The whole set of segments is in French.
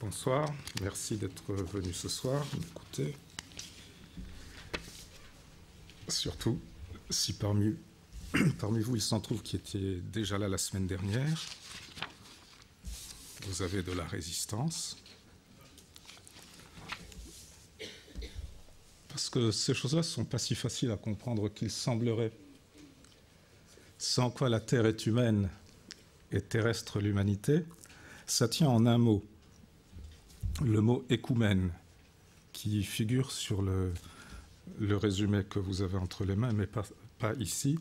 Bonsoir, merci d'être venu ce soir, m'écouter. Surtout, si parmi vous, il s'en trouve qui étaient déjà là la semaine dernière, vous avez de la résistance. Parce que ces choses-là ne sont pas si faciles à comprendre qu'il semblerait. Sans quoi la Terre est humaine et terrestre l'humanité, ça tient en un mot. Le mot écoumène, qui figure sur le résumé que vous avez entre les mains, mais pas ici.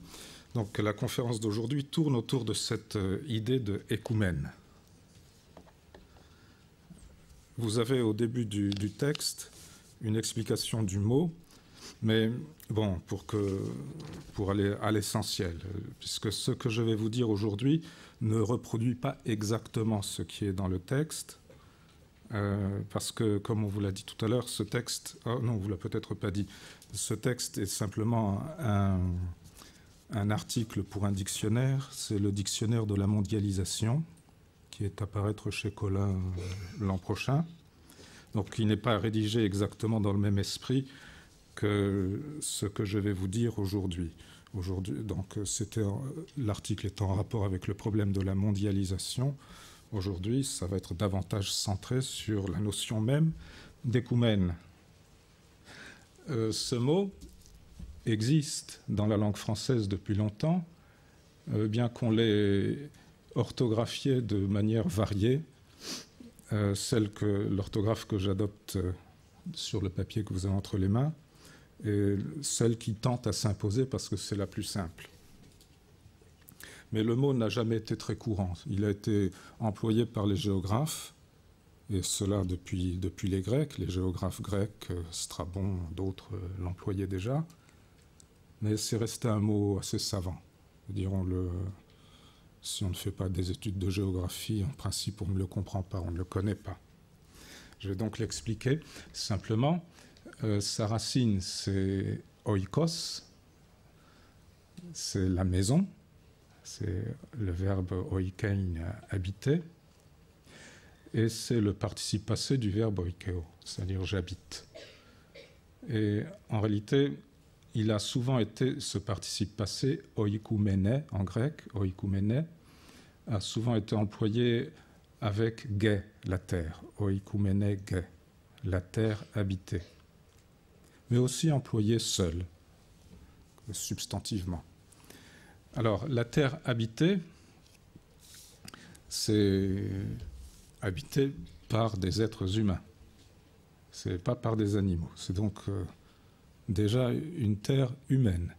Donc la conférence d'aujourd'hui tourne autour de cette idée de écoumène. Vous avez au début du texte une explication du mot, mais bon, pour aller à l'essentiel, puisque ce que je vais vous dire aujourd'hui ne reproduit pas exactement ce qui est dans le texte, parce que, comme on vous l'a dit tout à l'heure, ce texte... Oh non, on ne vous l'a peut-être pas dit. Ce texte est simplement un article pour un dictionnaire. C'est le dictionnaire de la mondialisation, qui est à paraître chez Collin l'an prochain. Donc, il n'est pas rédigé exactement dans le même esprit que ce que je vais vous dire aujourd'hui. Donc, l'article est en rapport avec le problème de la mondialisation. Aujourd'hui, ça va être davantage centré sur la notion même d'écoumène. Ce mot existe dans la langue française depuis longtemps, bien qu'on l'ait orthographié de manière variée. L'orthographe que j'adopte sur le papier que vous avez entre les mains est celle qui tente à s'imposer parce que c'est la plus simple. Mais le mot n'a jamais été très courant. Il a été employé par les géographes, et cela depuis les Grecs. Les géographes grecs, Strabon, d'autres l'employaient déjà. Mais c'est resté un mot assez savant. Dirons-le, si on ne fait pas des études de géographie, en principe, on ne le comprend pas, on ne le connaît pas. Je vais donc l'expliquer. Simplement, sa racine, c'est oikos, c'est la maison. C'est le verbe oikein, habiter, et c'est le participe passé du verbe oikeo, c'est-à-dire j'habite. Et en réalité, il a souvent été, ce participe passé, oikoumene en grec, oikoumene, a souvent été employé avec gai, la terre, oikoumene gai, la terre habitée, mais aussi employé seul, substantivement. Alors, la terre habitée, c'est habitée par des êtres humains. C'est pas par des animaux. C'est donc déjà une terre humaine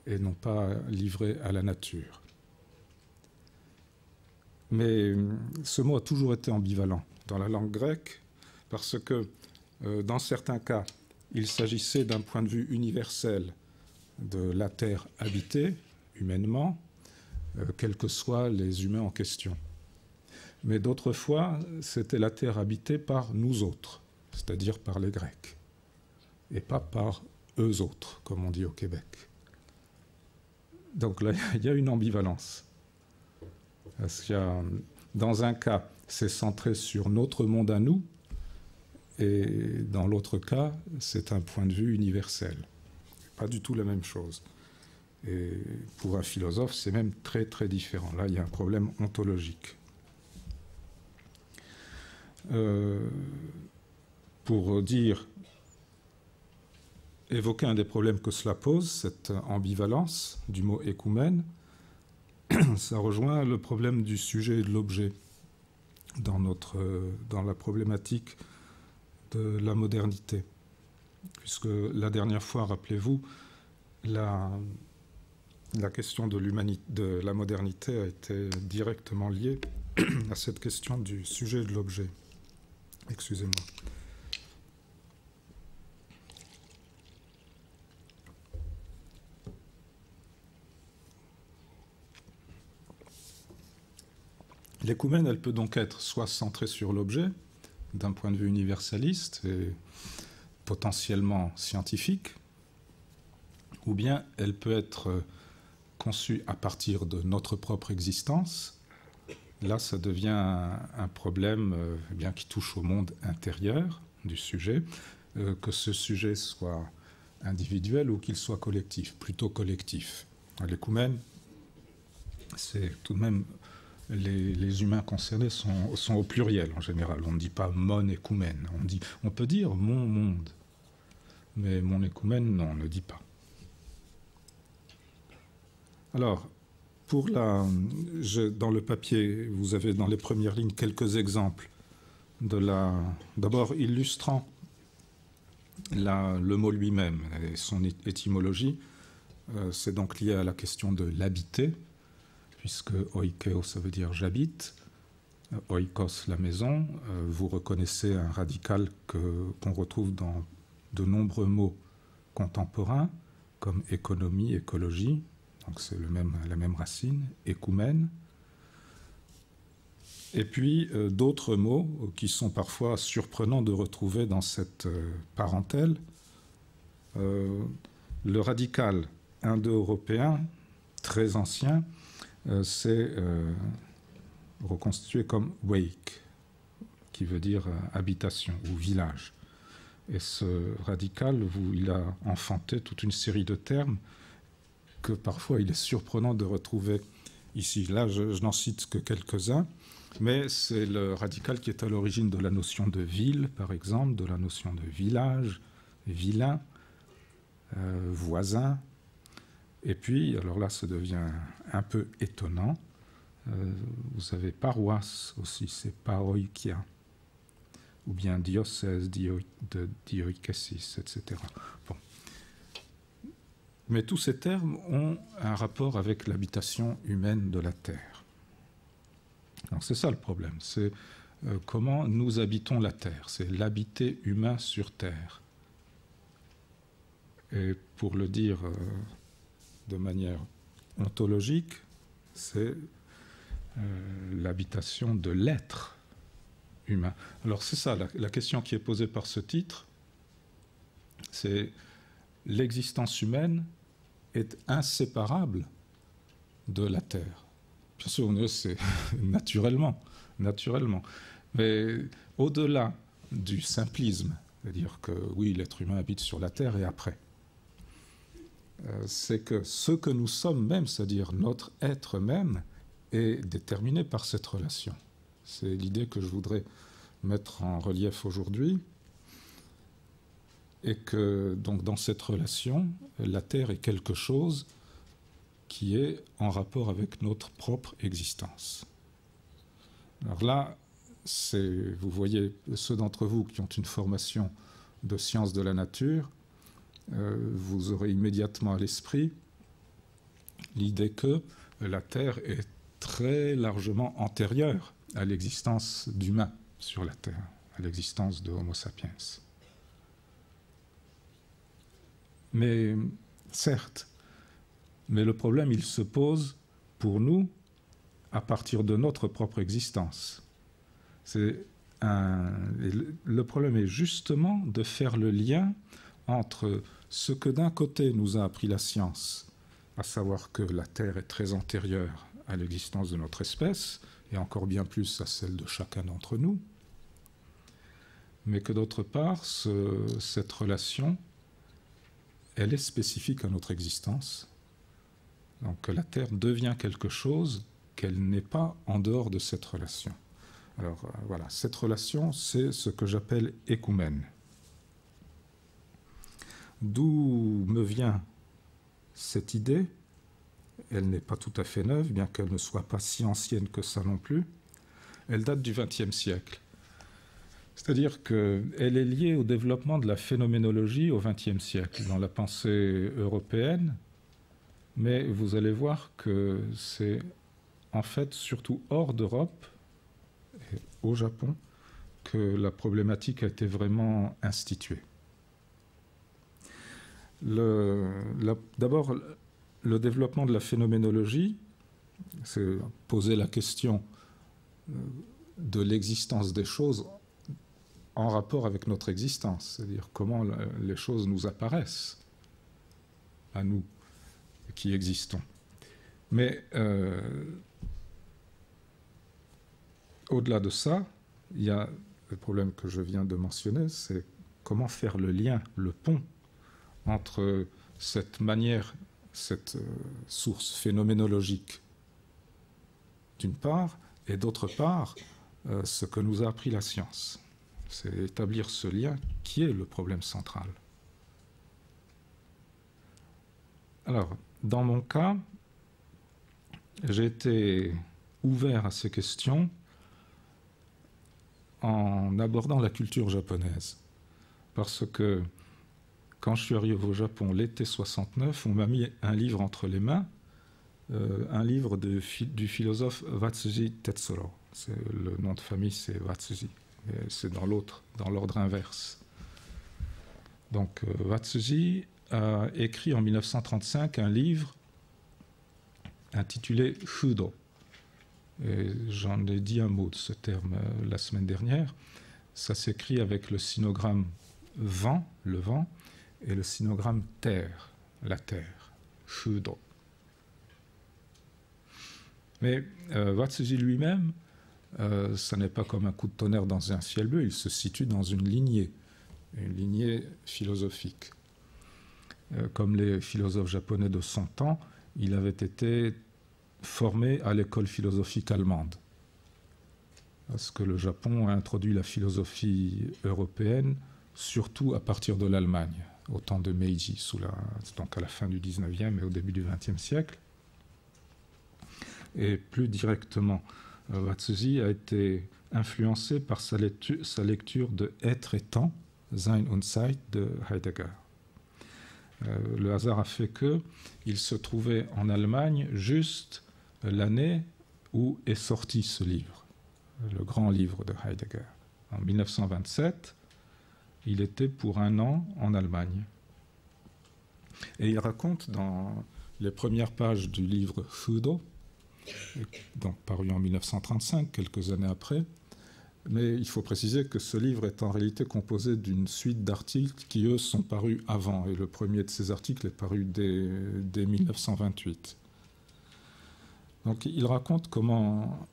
et non pas livrée à la nature. Mais ce mot a toujours été ambivalent dans la langue grecque parce que dans certains cas, il s'agissait d'un point de vue universel de la terre habitée, humainement, quels que soient les humains en question. Mais d'autres fois, c'était la terre habitée par nous autres, c'est-à-dire par les Grecs, et pas par eux autres, comme on dit au Québec. Donc là, il y a une ambivalence. Parce qu'il y a, dans un cas, c'est centré sur notre monde à nous, et dans l'autre cas, c'est un point de vue universel. Pas du tout la même chose. Et pour un philosophe, c'est même très très différent. Là, il y a un problème ontologique. Pour évoquer un des problèmes que cela pose, cette ambivalence du mot écoumène, ça rejoint le problème du sujet et de l'objet dans la problématique de la modernité. Puisque la dernière fois, rappelez-vous, la question de la modernité a été directement liée à cette question du sujet et de l'objet. Excusez-moi. L'écoumène, elle peut donc être soit centrée sur l'objet, d'un point de vue universaliste et potentiellement scientifique, ou bien elle peut être conçue à partir de notre propre existence là, ça devient un problème bien qui touche au monde intérieur du sujet, que ce sujet soit individuel ou qu'il soit collectif, plutôt collectif. L'écoumène, c'est tout de même, les humains concernés sont au pluriel en général. On ne dit pas mon écoumène, on peut dire mon monde, mais mon écoumène, non, on ne dit pas. Alors, dans le papier, vous avez dans les premières lignes quelques exemples d'abord illustrant le mot lui-même et son étymologie. C'est donc lié à la question de l'habiter, puisque oikeo, ça veut dire j'habite, oikos, la maison. Vous reconnaissez un radical qu'on retrouve dans de nombreux mots contemporains, comme économie, écologie. Donc c'est la même racine, écoumène. Et puis d'autres mots qui sont parfois surprenants de retrouver dans cette parentèle. Le radical indo-européen, très ancien, c'est reconstitué comme wake, qui veut dire habitation ou village. Et ce radical, il a enfanté toute une série de termes que parfois il est surprenant de retrouver ici. Là, je n'en cite que quelques-uns, mais c'est le radical qui est à l'origine de la notion de ville, par exemple, de la notion de village, vilain, voisin. Et puis, alors là, ça devient un peu étonnant. Vous avez paroisse aussi, c'est paroikia, ou bien diocèse, dioikesis, etc. Bon. Mais tous ces termes ont un rapport avec l'habitation humaine de la Terre. Donc c'est ça le problème, c'est comment nous habitons la Terre, c'est l'habiter humain sur Terre. Et pour le dire de manière ontologique, c'est l'habitation de l'être humain. Alors c'est ça, la question qui est posée par ce titre, c'est l'existence humaine est inséparable de la Terre. Bien sûr, c'est naturellement. Mais au-delà du simplisme, c'est-à-dire que oui, l'être humain habite sur la Terre et après, c'est que ce que nous sommes même, c'est-à-dire notre être même, est déterminé par cette relation. C'est l'idée que je voudrais mettre en relief aujourd'hui. Et que donc dans cette relation, la Terre est quelque chose qui est en rapport avec notre propre existence. Alors là, vous voyez, ceux d'entre vous qui ont une formation de sciences de la nature, vous aurez immédiatement à l'esprit l'idée que la Terre est très largement antérieure à l'existence d'humains sur la Terre, à l'existence de Homo sapiens. Mais certes, mais le problème, il se pose pour nous à partir de notre propre existence. Le problème est justement de faire le lien entre ce que d'un côté nous a appris la science, à savoir que la Terre est très antérieure à l'existence de notre espèce, et encore bien plus à celle de chacun d'entre nous, mais que d'autre part, cette relation, elle est spécifique à notre existence. Donc la Terre devient quelque chose qu'elle n'est pas en dehors de cette relation. Alors voilà, cette relation, c'est ce que j'appelle écoumène. D'où me vient cette idée? Elle n'est pas tout à fait neuve, bien qu'elle ne soit pas si ancienne que ça non plus. Elle date du XXe siècle. C'est-à-dire qu'elle est liée au développement de la phénoménologie au XXe siècle, dans la pensée européenne, mais vous allez voir que c'est en fait surtout hors d'Europe, et au Japon, que la problématique a été vraiment instituée. D'abord, le développement de la phénoménologie, c'est poser la question de l'existence des choses en rapport avec notre existence, c'est-à-dire comment les choses nous apparaissent à nous qui existons. Mais au-delà de ça, il y a le problème que je viens de mentionner, c'est comment faire le lien, le pont entre cette manière, cette source phénoménologique d'une part, et d'autre part, ce que nous a appris la science. C'est établir ce lien qui est le problème central. Alors, dans mon cas, j'ai été ouvert à ces questions en abordant la culture japonaise. Parce que quand je suis arrivé au Japon l'été 69, on m'a mis un livre entre les mains, un livre du philosophe Watsuji Tetsuro. Le nom de famille, c'est Watsuji. C'est dans l'ordre inverse. Donc, Watsuji a écrit en 1935 un livre intitulé Fudo. J'en ai dit un mot de ce terme la semaine dernière. Ça s'écrit avec le sinogramme vent, le vent, et le sinogramme terre, la terre, Fudo. Mais Watsuji lui-même, ça n'est pas comme un coup de tonnerre dans un ciel bleu, il se situe dans une lignée philosophique. Comme les philosophes japonais de son temps, il avait été formé à l'école philosophique allemande. Parce que le Japon a introduit la philosophie européenne, surtout à partir de l'Allemagne, au temps de Meiji, donc à la fin du 19e et au début du 20e siècle. Et plus directement, Watsuji a été influencé par sa lecture de Être et temps, Sein und Zeit de Heidegger. Le hasard a fait qu'il se trouvait en Allemagne juste l'année où est sorti ce livre, le grand livre de Heidegger. En 1927, il était pour un an en Allemagne. Et il raconte dans les premières pages du livre Fudo, donc paru en 1935, quelques années après, mais il faut préciser que ce livre est en réalité composé d'une suite d'articles qui, eux, sont parus avant, et le premier de ces articles est paru dès 1928. Donc il raconte comment,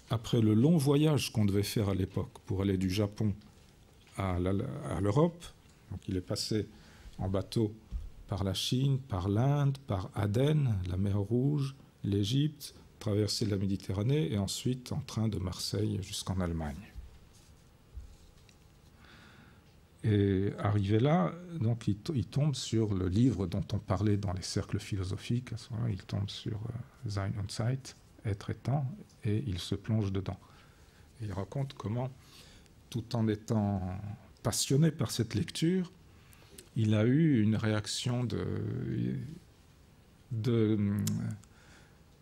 après le long voyage qu'on devait faire à l'époque pour aller du Japon à l'Europe, donc il est passé en bateau par la Chine, par l'Inde, par Aden, la mer Rouge, l'Égypte, traverser la Méditerranée et ensuite en train de Marseille jusqu'en Allemagne. Et arrivé là, donc il tombe sur le livre dont on parlait dans les cercles philosophiques. À ce moment-là, il tombe sur Sein und Zeit, Être et temps, et il se plonge dedans. Et il raconte comment, tout en étant passionné par cette lecture, il a eu une réaction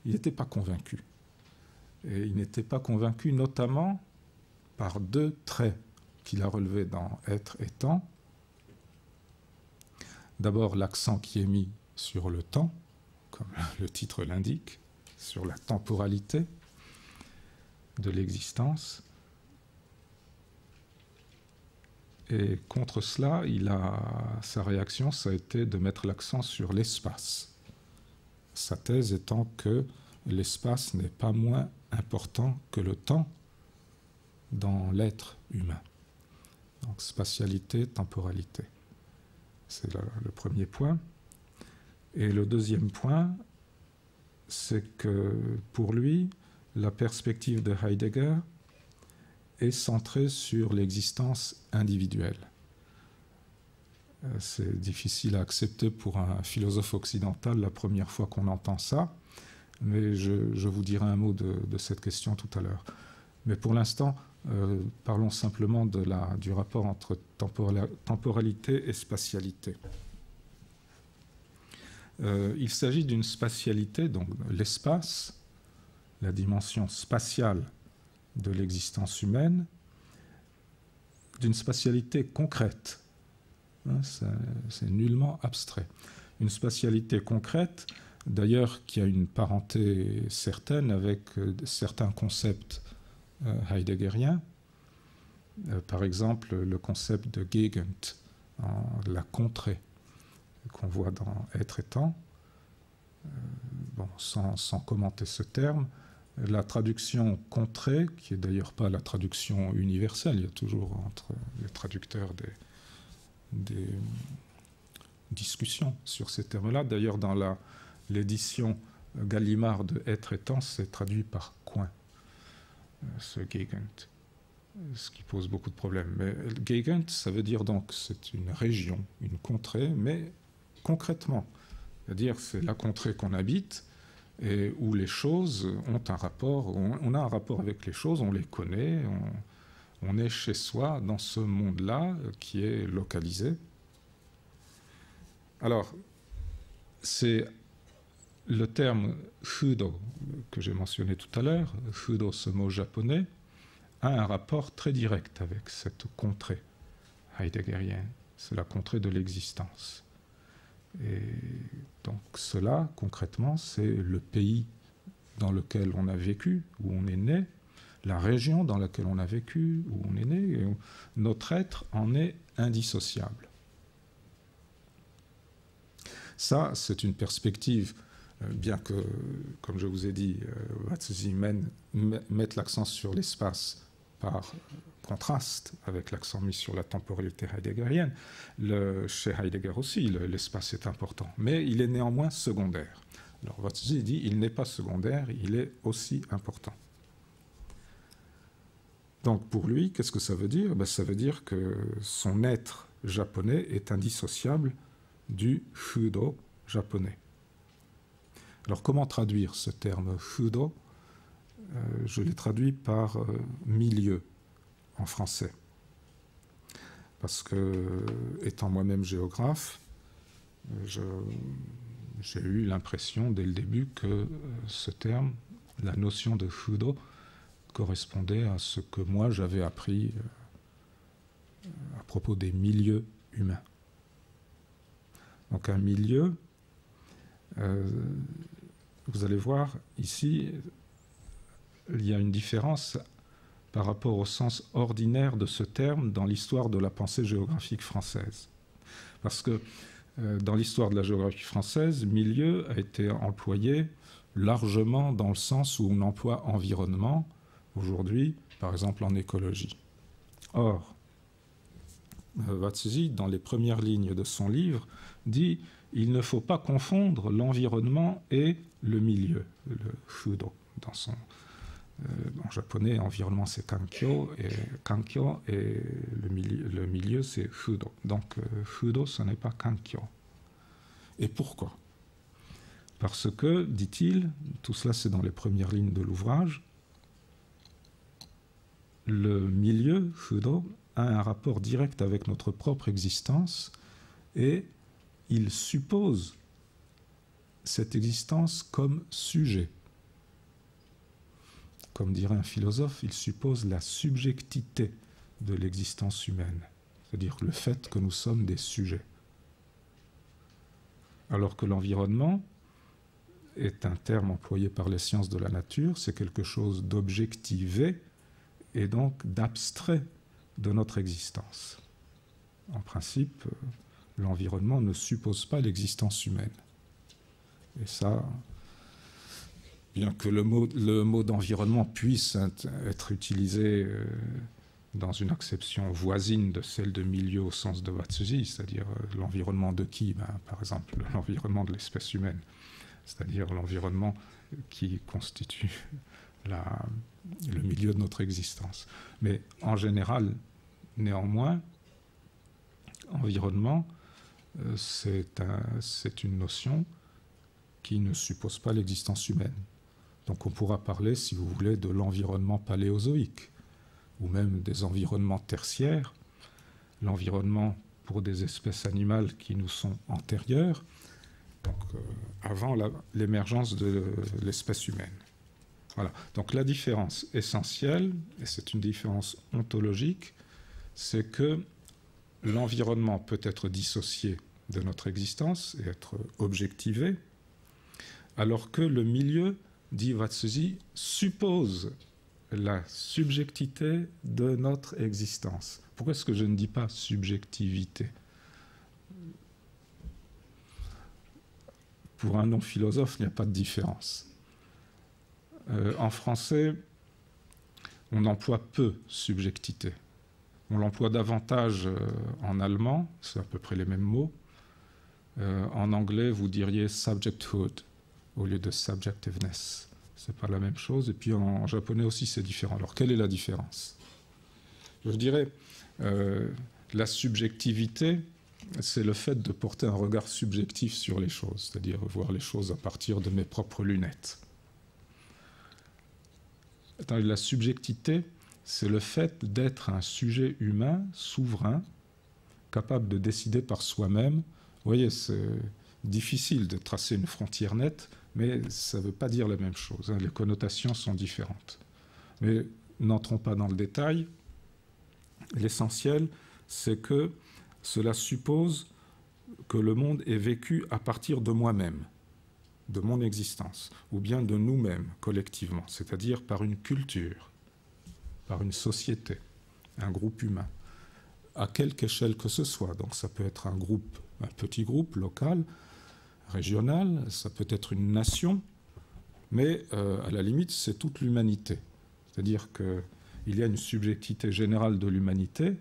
il n'était pas convaincu. Et il n'était pas convaincu notamment par deux traits qu'il a relevés dans Être et temps. D'abord, l'accent qui est mis sur le temps, comme le titre l'indique, sur la temporalité de l'existence. Et contre cela, sa réaction, ça a été de mettre l'accent sur l'espace. Sa thèse étant que l'espace n'est pas moins important que le temps dans l'être humain. Donc spatialité, temporalité. C'est le premier point. Et le deuxième point, c'est que pour lui, la perspective de Heidegger est centrée sur l'existence individuelle. C'est difficile à accepter pour un philosophe occidental la première fois qu'on entend ça, mais je vous dirai un mot de cette question tout à l'heure. Mais pour l'instant, parlons simplement du rapport entre temporalité et spatialité. Il s'agit d'une spatialité, donc l'espace, la dimension spatiale de l'existence humaine, d'une spatialité concrète. C'est nullement abstrait. Une spatialité concrète, d'ailleurs, qui a une parenté certaine avec certains concepts heideggeriens. Par exemple, le concept de Gegend, la contrée, qu'on voit dans Être et temps. Sans commenter ce terme, la traduction contrée, qui n'est d'ailleurs pas la traduction universelle, il y a toujours entre les traducteurs des discussions sur ces termes-là. D'ailleurs, dans l'édition Gallimard de Être et Temps, c'est traduit par coin, ce Gegend, ce qui pose beaucoup de problèmes. Mais Gegend, ça veut dire donc c'est une région, une contrée, mais concrètement, c'est-à-dire c'est la contrée qu'on habite et où les choses ont un rapport, on a un rapport avec les choses, on les connaît, on est chez soi dans ce monde-là qui est localisé. Alors, c'est le terme fudo que j'ai mentionné tout à l'heure, fudo, ce mot japonais, a un rapport très direct avec cette contrée heideggerienne. C'est la contrée de l'existence. Et donc cela, concrètement, c'est le pays dans lequel on a vécu, où on est né, la région dans laquelle on a vécu, où on est né, et où notre être en est indissociable. Ça, c'est une perspective, bien que, comme je vous ai dit, Watsuzi mette l'accent sur l'espace par contraste avec l'accent mis sur la temporalité heideggerienne. Chez Heidegger aussi, l'espace est important, mais il est néanmoins secondaire. Alors Watsuzi dit, il n'est pas secondaire, il est aussi important. Donc pour lui, qu'est-ce que ça veut dire? Ben, ça veut dire que son être japonais est indissociable du fudo japonais. Alors comment traduire ce terme fudo? Je l'ai traduit par milieu en français. Parce que, étant moi-même géographe, j'ai eu l'impression dès le début que ce terme, la notion de fudo, correspondait à ce que moi j'avais appris à propos des milieux humains. Donc un milieu, vous allez voir ici, il y a une différence par rapport au sens ordinaire de ce terme dans l'histoire de la pensée géographique française. Parce que dans l'histoire de la géographie française, milieu a été employé largement dans le sens où on emploie environnement aujourd'hui, par exemple en écologie. Or, Watsuzi, dans les premières lignes de son livre, dit « Il ne faut pas confondre l'environnement et le milieu », le fudo. En japonais, environnement c'est kankyo et le milieu c'est fudo. Donc fudo, ce n'est pas kankyo. Et pourquoi? Parce que, dit-il, tout cela c'est dans les premières lignes de l'ouvrage, le milieu, fudo, a un rapport direct avec notre propre existence et il suppose cette existence comme sujet. Comme dirait un philosophe, il suppose la subjectivité de l'existence humaine, c'est-à-dire le fait que nous sommes des sujets. Alors que l'environnement est un terme employé par les sciences de la nature, c'est quelque chose d'objectivé et donc d'abstrait de notre existence. En principe, l'environnement ne suppose pas l'existence humaine. Et ça, bien que le mot d'environnement puisse être utilisé dans une acception voisine de celle de milieu au sens de Watsuzi, c'est-à-dire l'environnement de qui? Par exemple, l'environnement de l'espèce humaine, c'est-à-dire l'environnement qui constitue le milieu de notre existence. Mais en général, néanmoins, environnement, c'est une notion qui ne suppose pas l'existence humaine. Donc on pourra parler, si vous voulez, de l'environnement paléozoïque, ou même des environnements tertiaires, l'environnement pour des espèces animales qui nous sont antérieures, donc avant l'émergence de l'espèce humaine. Voilà. Donc la différence essentielle, et c'est une différence ontologique, c'est que l'environnement peut être dissocié de notre existence et être objectivé, alors que le milieu, dit Watsuzi, suppose la subjectivité de notre existence. Pourquoi est-ce que je ne dis pas subjectivité? Pour un non-philosophe, il n'y a pas de différence. En français, on emploie peu subjectité. On l'emploie davantage en allemand, c'est à peu près les mêmes mots. En anglais, vous diriez subjecthood au lieu de subjectiveness. C'est pas la même chose. Et puis en japonais aussi, c'est différent. Alors, quelle est la différence? Je dirais, la subjectivité, c'est le fait de porter un regard subjectif sur les choses, c'est-à-dire voir les choses à partir de mes propres lunettes. La subjectivité, c'est le fait d'être un sujet humain, souverain, capable de décider par soi-même. Vous voyez, c'est difficile de tracer une frontière nette, mais ça ne veut pas dire la même chose. Les connotations sont différentes. Mais n'entrons pas dans le détail. L'essentiel, c'est que cela suppose que le monde est vécu à partir de moi-même, de mon existence, ou bien de nous-mêmes collectivement, c'est-à-dire par une culture, par une société, un groupe humain, à quelque échelle que ce soit. Donc ça peut être un groupe, un petit groupe local, régional, ça peut être une nation, mais à la limite, c'est toute l'humanité. C'est-à-dire qu'il y a une subjectivité générale de l'humanité.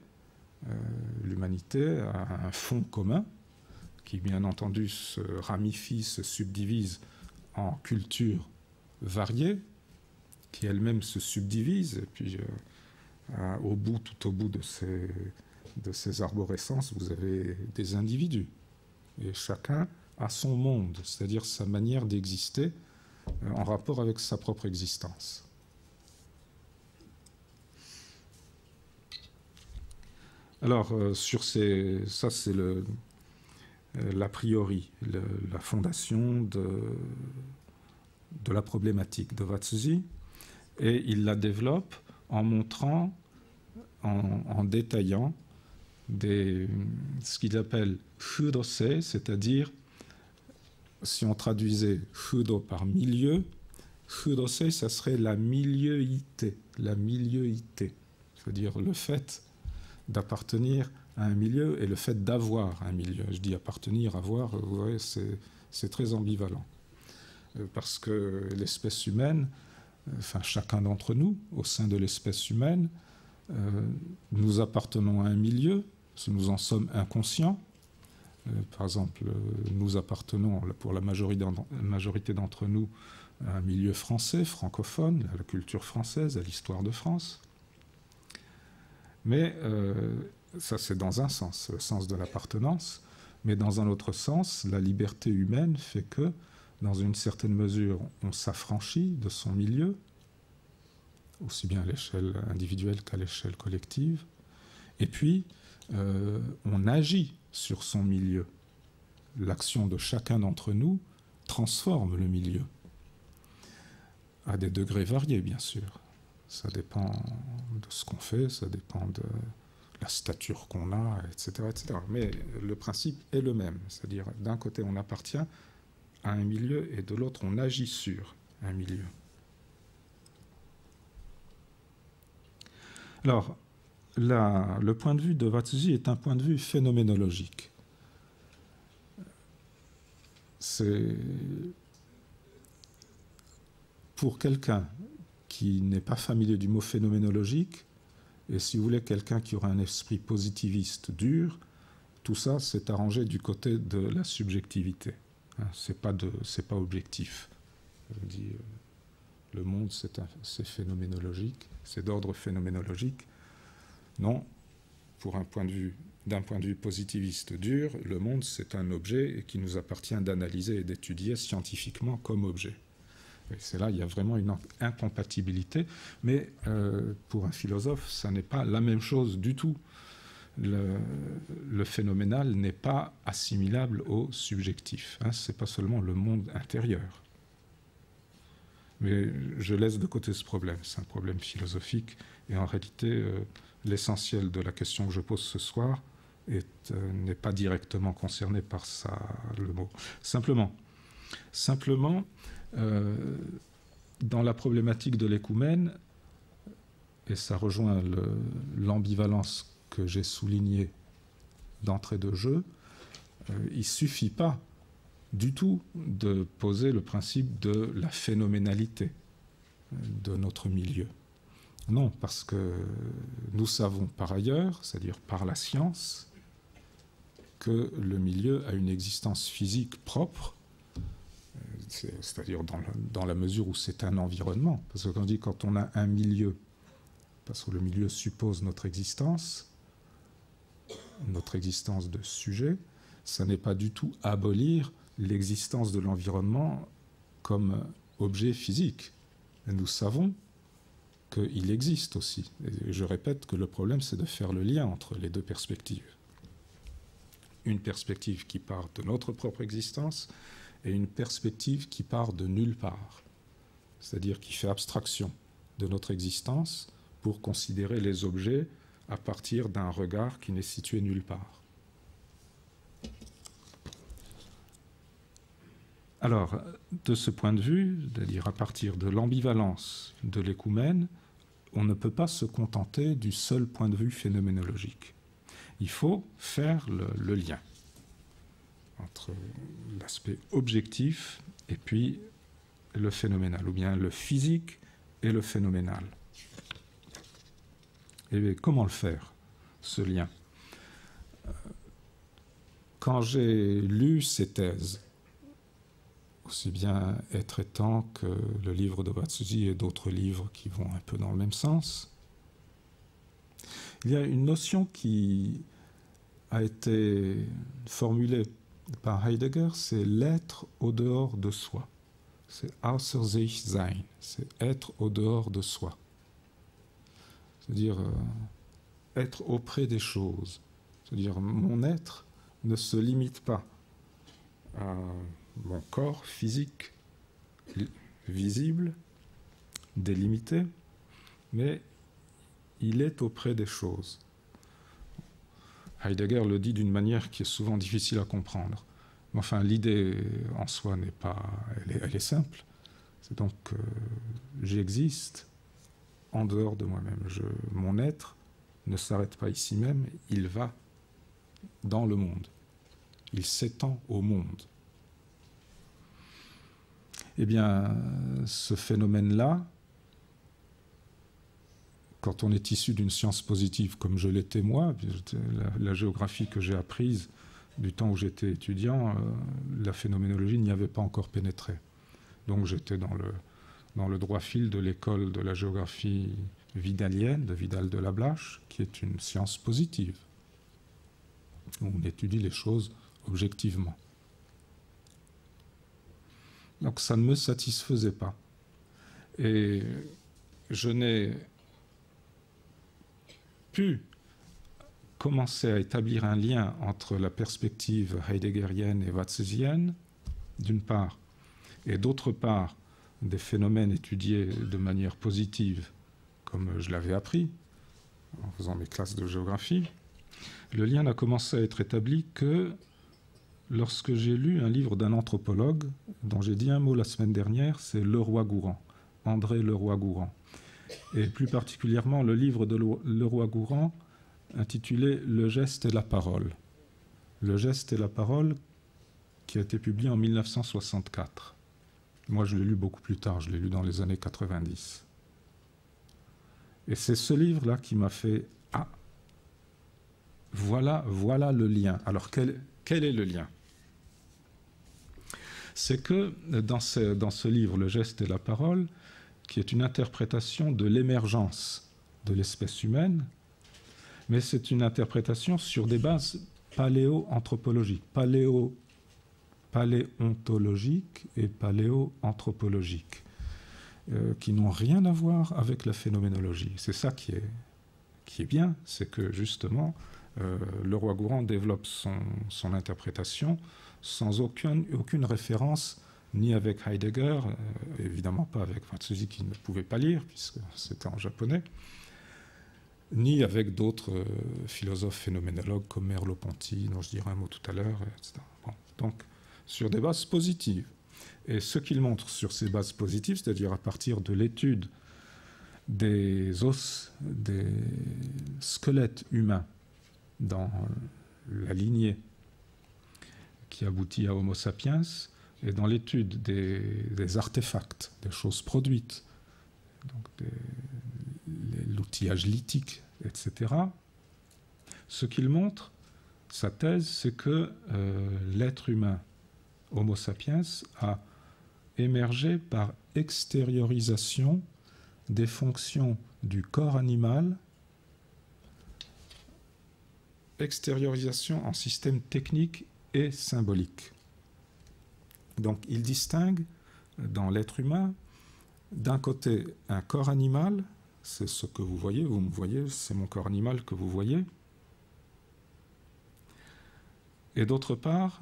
L'humanité a un fond commun qui, bien entendu, se ramifie, se subdivise en cultures variées, qui elles-mêmes se subdivisent, et puis tout au bout de ces arborescences, vous avez des individus. Et chacun a son monde, c'est-à-dire sa manière d'exister en rapport avec sa propre existence. Alors, ça c'est l'a priori, la fondation de la problématique de Watsuzi, et il la développe en montrant, en détaillant ce qu'il appelle fudosei, c'est-à-dire, si on traduisait fudo par milieu, fudosei, ça serait la milieuité, c'est-à-dire le fait d'appartenir à un milieu et le fait d'avoir un milieu. Je dis appartenir, avoir, vous voyez, c'est très ambivalent. Parce que l'espèce humaine, enfin chacun d'entre nous, au sein de l'espèce humaine, nous appartenons à un milieu, nous en sommes inconscients. Par exemple, nous appartenons, pour la majorité d'entre nous, à un milieu français, francophone, à la culture française, à l'histoire de France. Mais ça, c'est dans un sens, le sens de l'appartenance. Mais dans un autre sens, la liberté humaine fait que, dans une certaine mesure, on s'affranchit de son milieu, aussi bien à l'échelle individuelle qu'à l'échelle collective. Et puis, on agit sur son milieu. L'action de chacun d'entre nous transforme le milieu, à des degrés variés, bien sûr. Ça dépend de ce qu'on fait, ça dépend de la stature qu'on a, etc., etc. Mais le principe est le même. C'est-à-dire, d'un côté, on appartient à un milieu et de l'autre, on agit sur un milieu. Alors, le point de vue de Watsuzi est un point de vue phénoménologique. C'est pour quelqu'un qui n'est pas familier du mot phénoménologique, et si vous voulez, quelqu'un qui aura un esprit positiviste dur, tout ça, c'est arrangé du côté de la subjectivité. C'est pas objectif. Je dis, le monde, c'est phénoménologique, c'est d'ordre phénoménologique. Non, d'un point de vue positiviste dur, le monde, c'est un objet et qui nous appartient d'analyser et d'étudier scientifiquement comme objet. Et c'est là, il y a vraiment une incompatibilité, mais pour un philosophe, ça n'est pas la même chose du tout. Le phénoménal n'est pas assimilable au subjectif. Ce n'est pas seulement le monde intérieur. Mais je laisse de côté ce problème. C'est un problème philosophique. Et en réalité, l'essentiel de la question que je pose ce soir n'est pas directement concerné par le mot. Simplement, dans la problématique de l'écoumène, et ça rejoint l'ambivalence que j'ai soulignée d'entrée de jeu, il ne suffit pas du tout de poser le principe de la phénoménalité. de notre milieu. Non, parce que nous savons par ailleurs, c'est-à-dire par la science, que le milieu a une existence physique propre, c'est-à-dire dans la mesure où c'est un environnement. Parce que quand on dit quand on a un milieu, parce que le milieu suppose notre existence de sujet, ça n'est pas du tout abolir l'existence de l'environnement comme objet physique. Et nous savons qu'il existe aussi. Et je répète que le problème, c'est de faire le lien entre les deux perspectives. Une perspective qui part de notre propre existence et une perspective qui part de nulle part, c'est-à-dire qui fait abstraction de notre existence pour considérer les objets à partir d'un regard qui n'est situé nulle part. Alors, de ce point de vue, c'est-à-dire à partir de l'ambivalence de l'écoumène, on ne peut pas se contenter du seul point de vue phénoménologique. Il faut faire le lien entre l'aspect objectif et puis le phénoménal, ou bien le physique et le phénoménal. Et comment le faire, ce lien? Quand j'ai lu ces thèses, aussi bien Être et temps que le livre de Watsuji et d'autres livres qui vont un peu dans le même sens, il y a une notion qui a été formulée par Heidegger, c'est l'être au dehors de soi. C'est außer sich sein, c'est être au dehors de soi. C'est-à-dire être auprès des choses. C'est-à-dire mon être ne se limite pas à mon corps physique visible, délimité, mais il est auprès des choses. Heidegger le dit d'une manière qui est souvent difficile à comprendre. Mais enfin, l'idée en soi n'est pas... Elle est simple. C'est donc que j'existe en dehors de moi-même. Mon être ne s'arrête pas ici même, il va dans le monde. Il s'étend au monde. Eh bien, ce phénomène-là, quand on est issu d'une science positive, comme je l'étais moi, la géographie que j'ai apprise du temps où j'étais étudiant, la phénoménologie n'y avait pas encore pénétré. Donc j'étais dans le droit fil de l'école de la géographie vidalienne, de Vidal de Lablache, qui est une science positive, où on étudie les choses objectivement. Donc ça ne me satisfaisait pas. Et je n'ai pu commencer à établir un lien entre la perspective heideggerienne et watzizienne, d'une part, et d'autre part, des phénomènes étudiés de manière positive, comme je l'avais appris en faisant mes classes de géographie. Le lien n'a commencé à être établi que lorsque j'ai lu un livre d'un anthropologue dont j'ai dit un mot la semaine dernière, c'est Leroi-Gourhan, André Leroi-Gourhan. Et plus particulièrement le livre de Leroi-Gourhan intitulé « Le geste et la parole ». Le geste et la parole qui a été publié en 1964. Moi, je l'ai lu beaucoup plus tard, je l'ai lu dans les années 90. Et c'est ce livre-là qui m'a fait « Ah, voilà le lien ». Alors, quel est le lien? C'est que dans ce livre, Le geste et la parole, qui est une interprétation de l'émergence de l'espèce humaine, mais c'est une interprétation sur des bases paléo-anthropologiques, paléontologiques et paléo-anthropologiques, qui n'ont rien à voir avec la phénoménologie. C'est ça qui est bien, c'est que justement, Leroi-Gourhan développe son interprétation sans aucune référence ni avec Heidegger, évidemment pas avec Watsuji qui ne pouvait pas lire puisque c'était en japonais, ni avec d'autres philosophes phénoménologues comme Merleau-Ponty, dont je dirai un mot tout à l'heure, etc. Bon, donc, sur des bases positives. Et ce qu'il montre sur ces bases positives, c'est-à-dire à partir de l'étude des os, des squelettes humains dans la lignée qui aboutit à Homo sapiens, et dans l'étude des artefacts, des choses produites, donc l'outillage lithique, etc. Ce qu'il montre, sa thèse, c'est que l'être humain, Homo sapiens, a émergé par extériorisation des fonctions du corps animal, extériorisation en système technique et symbolique. Donc il distingue dans l'être humain, d'un côté, un corps animal, c'est ce que vous me voyez, c'est mon corps animal que vous voyez, et d'autre part,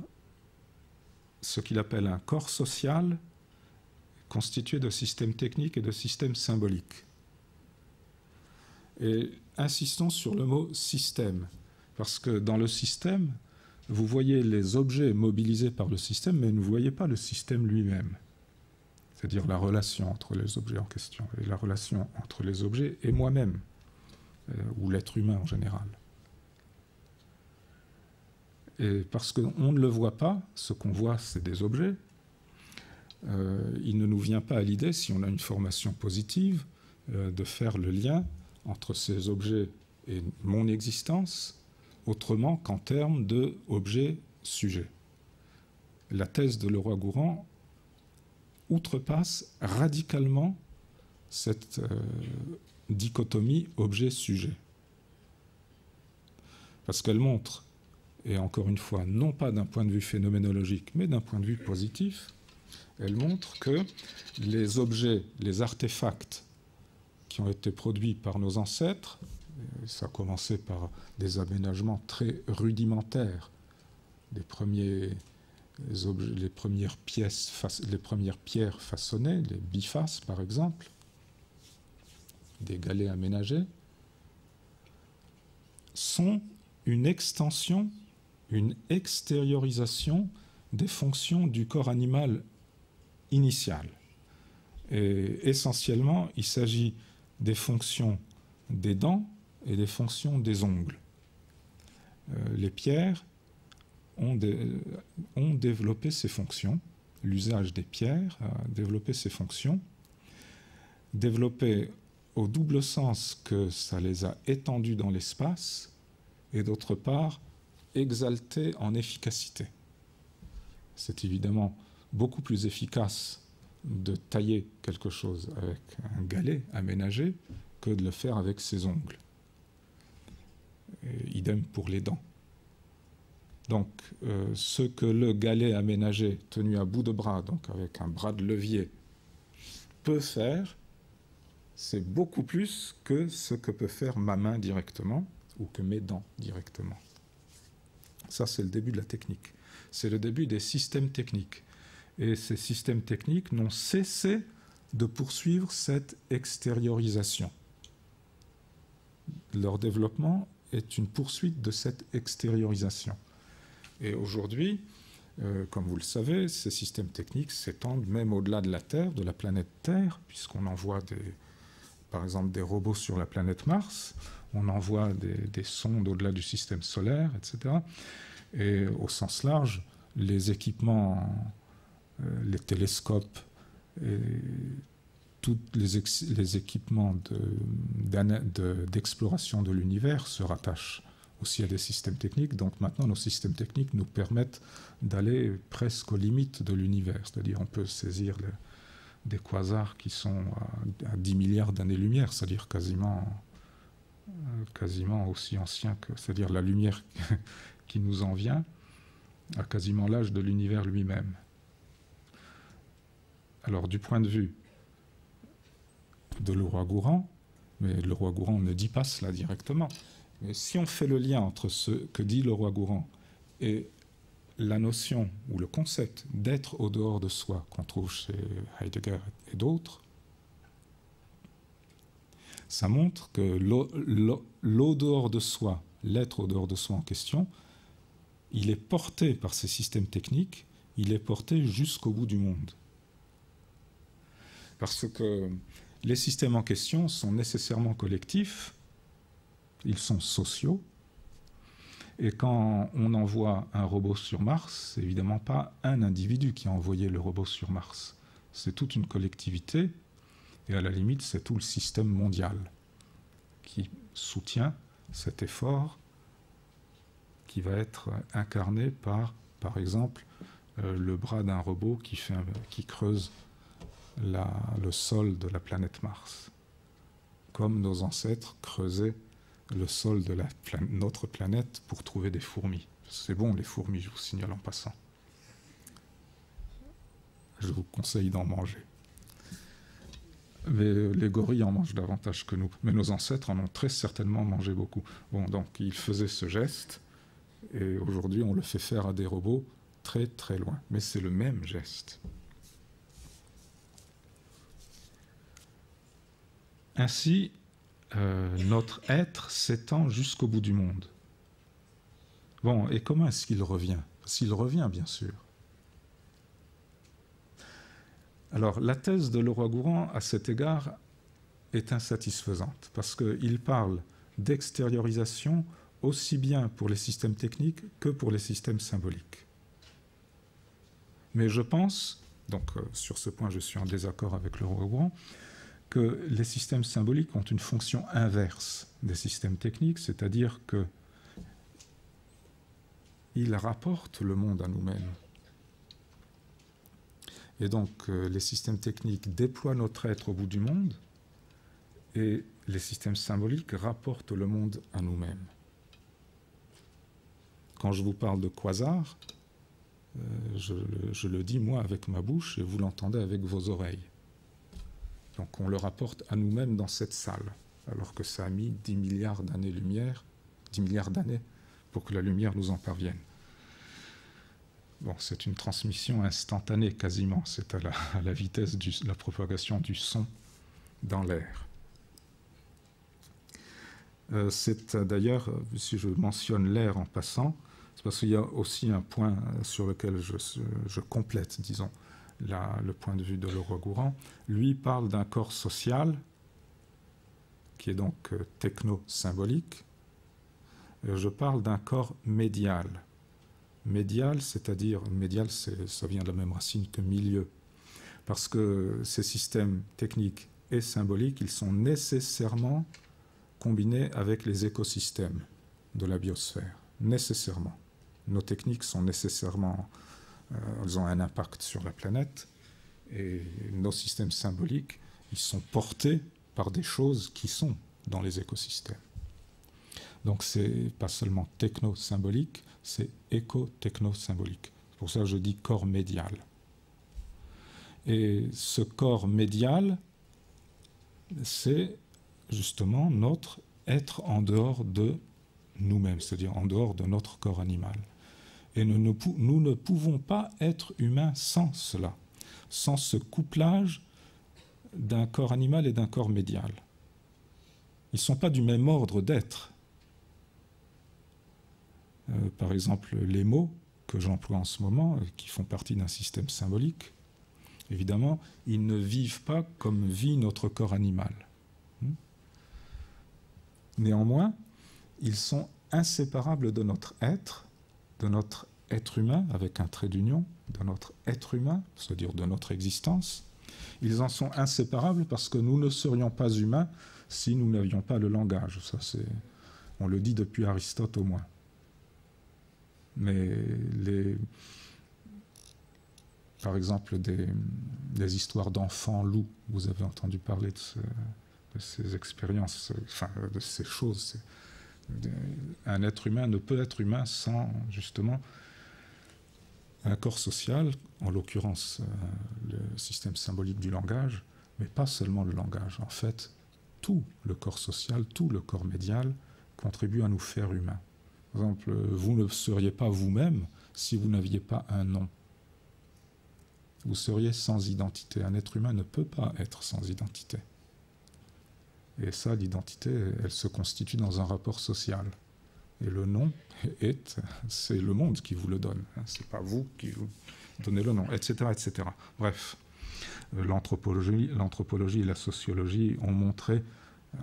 ce qu'il appelle un corps social, constitué de systèmes techniques et de systèmes symboliques. Et insistons sur le mot système, parce que dans le système, vous voyez les objets mobilisés par le système, mais vous ne voyez pas le système lui-même. C'est-à-dire la relation entre les objets en question, et la relation entre les objets et moi-même, ou l'être humain en général. Et parce qu'on ne le voit pas, ce qu'on voit, c'est des objets, il ne nous vient pas à l'idée, si on a une formation positive, de faire le lien entre ces objets et mon existence, autrement qu'en termes d'objet-sujet. La thèse de Leroi-Gourhan outrepasse radicalement cette dichotomie objet-sujet. Parce qu'elle montre, et encore une fois, non pas d'un point de vue phénoménologique, mais d'un point de vue positif, elle montre que les objets, les artefacts qui ont été produits par nos ancêtres, ça a commencé par des aménagements très rudimentaires, les premières pierres façonnées, les bifaces par exemple, des galets aménagés, sont une extension, une extériorisation des fonctions du corps animal initial. Et essentiellement, il s'agit des fonctions des dents et des fonctions des ongles. Les pierres ont développé ces fonctions. L'usage des pierres a développé ces fonctions, développé au double sens que ça les a étendues dans l'espace et d'autre part exaltées en efficacité. C'est évidemment beaucoup plus efficace de tailler quelque chose avec un galet aménagé que de le faire avec ses ongles. Et idem pour les dents. Donc, ce que le galet aménagé, tenu à bout de bras, donc avec un bras de levier, peut faire, c'est beaucoup plus que ce que peut faire ma main directement ou que mes dents directement. Ça, c'est le début de la technique. C'est le début des systèmes techniques. Et ces systèmes techniques n'ont cessé de poursuivre cette extériorisation. Leur développement est une poursuite de cette extériorisation. Et aujourd'hui, comme vous le savez, ces systèmes techniques s'étendent même au-delà de la Terre, de la planète Terre, puisqu'on envoie par exemple des robots sur la planète Mars, on envoie des sondes au-delà du système solaire, etc. Et au sens large, les équipements, les télescopes, et tous les équipements d'exploration de l'univers se rattachent aussi à des systèmes techniques. Donc maintenant, nos systèmes techniques nous permettent d'aller presque aux limites de l'univers. C'est-à-dire on peut saisir des quasars qui sont à 10 milliards d'années-lumière, c'est-à-dire quasiment aussi anciens que... C'est-à-dire la lumière qui nous en vient a quasiment l'âge de l'univers lui-même. Alors du point de vue de Leroi-Gourhan, mais Leroi-Gourhan ne dit pas cela directement, mais si on fait le lien entre ce que dit Leroi-Gourhan et la notion ou le concept d'être au dehors de soi qu'on trouve chez Heidegger et d'autres, ça montre que l'au-dehors de soi, l'être au dehors de soi en question, il est porté par ces systèmes techniques, il est porté jusqu'au bout du monde. Parce que les systèmes en question sont nécessairement collectifs, ils sont sociaux, et quand on envoie un robot sur Mars, c'est évidemment pas un individu qui a envoyé le robot sur Mars, c'est toute une collectivité Et à la limite, c'est tout le système mondial qui soutient cet effort qui va être incarné par exemple, le bras d'un robot qui creuse le sol de la planète Mars, comme nos ancêtres creusaient le sol de notre planète pour trouver des fourmis. C'est bon, les fourmis, je vous signale en passant. Je vous conseille d'en manger. Mais les gorilles en mangent davantage que nous. Mais nos ancêtres en ont très certainement mangé beaucoup. Bon, donc ils faisaient ce geste, et aujourd'hui on le fait faire à des robots très très loin. Mais c'est le même geste. Ainsi, notre être s'étend jusqu'au bout du monde. Bon, et comment est-ce qu'il revient? S'il revient, bien sûr. Alors, la thèse de Leroi-Gourhan, à cet égard, est insatisfaisante, parce qu'il parle d'extériorisation aussi bien pour les systèmes techniques que pour les systèmes symboliques. Mais je pense, donc sur ce point je suis en désaccord avec Leroi-Gourhan, que les systèmes symboliques ont une fonction inverse des systèmes techniques, c'est-à-dire qu'ils rapportent le monde à nous-mêmes. Et donc, les systèmes techniques déploient notre être au bout du monde, et les systèmes symboliques rapportent le monde à nous-mêmes. Quand je vous parle de quasar, je le dis moi avec ma bouche, et vous l'entendez avec vos oreilles. Donc on le rapporte à nous-mêmes dans cette salle, alors que ça a mis 10 milliards d'années-lumière, 10 milliards d'années, pour que la lumière nous en parvienne. Bon, c'est une transmission instantanée quasiment, c'est à la vitesse de la propagation du son dans l'air. C'est d'ailleurs, si je mentionne l'air en passant, c'est parce qu'il y a aussi un point sur lequel je complète, disons, le point de vue de Leroi-Gourhan. Lui parle d'un corps social, qui est donc techno-symbolique. Je parle d'un corps médial. Médial, c'est-à-dire, médial, ça vient de la même racine que milieu. Parce que ces systèmes techniques et symboliques, ils sont nécessairement combinés avec les écosystèmes de la biosphère. Nécessairement. Nos techniques sont nécessairement, elles ont un impact sur la planète, et nos systèmes symboliques, ils sont portés par des choses qui sont dans les écosystèmes. Donc c'est pas seulement techno-symbolique, c'est éco-techno-symbolique. C'est pour ça que je dis corps médial. Et ce corps médial, c'est justement notre être en dehors de nous-mêmes, c'est-à-dire en dehors de notre corps animal. Et nous ne pouvons pas être humains sans cela, sans ce couplage d'un corps animal et d'un corps médial. Ils ne sont pas du même ordre d'être. Par exemple, les mots que j'emploie en ce moment, qui font partie d'un système symbolique, évidemment, ils ne vivent pas comme vit notre corps animal. Néanmoins, ils sont inséparables de notre être humain, avec un trait d'union, de notre être humain, c'est-à-dire de notre existence. Ils en sont inséparables parce que nous ne serions pas humains si nous n'avions pas le langage. Ça, on le dit depuis Aristote au moins. Mais par exemple, des histoires d'enfants loups, vous avez entendu parler de ces expériences, enfin, de ces choses. Un être humain ne peut être humain sans, justement, un corps social, en l'occurrence le système symbolique du langage, mais pas seulement le langage. En fait, tout le corps social, tout le corps médial contribue à nous faire humains. Par exemple, vous ne seriez pas vous-même si vous n'aviez pas un nom. Vous seriez sans identité. Un être humain ne peut pas être sans identité. Et ça, l'identité, elle se constitue dans un rapport social. Et le nom, c'est le monde qui vous le donne. Ce n'est pas vous qui vous donnez le nom, etc., etc. Bref, l'anthropologie et la sociologie ont montré